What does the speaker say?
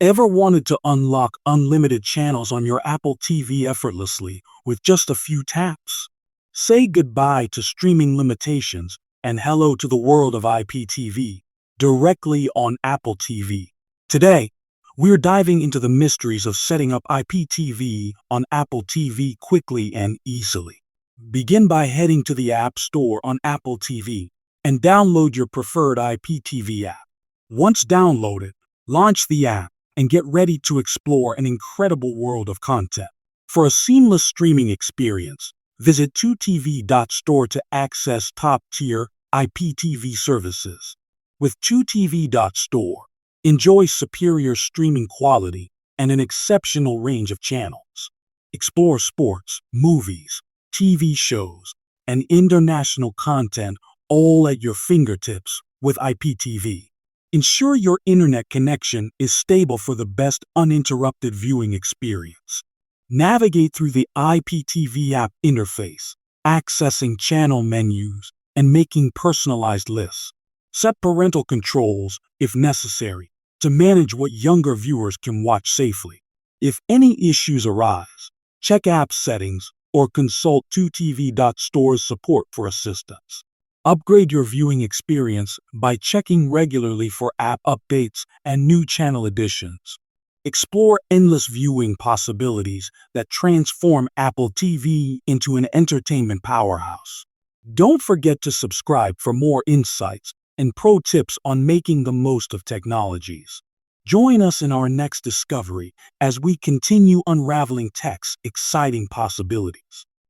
Ever wanted to unlock unlimited channels on your Apple TV effortlessly with just a few taps? Say goodbye to streaming limitations and hello to the world of IPTV directly on Apple TV. Today, we're diving into the mysteries of setting up IPTV on Apple TV quickly and easily. Begin by heading to the App Store on Apple TV and download your preferred IPTV app. Once downloaded, launch the app and get ready to explore an incredible world of content. For a seamless streaming experience, visit 2tv.store to access top-tier IPTV services. With 2tv.store, enjoy superior streaming quality and an exceptional range of channels. Explore sports, movies, TV shows, and international content all at your fingertips with IPTV. Ensure your internet connection is stable for the best uninterrupted viewing experience. Navigate through the IPTV app interface, accessing channel menus, and making personalized lists. Set parental controls, if necessary, to manage what younger viewers can watch safely. If any issues arise, check app settings or consult 2tv.store's support for assistance. Upgrade your viewing experience by checking regularly for app updates and new channel additions. Explore endless viewing possibilities that transform Apple TV into an entertainment powerhouse. Don't forget to subscribe for more insights and pro tips on making the most of technologies. Join us in our next discovery as we continue unraveling tech's exciting possibilities.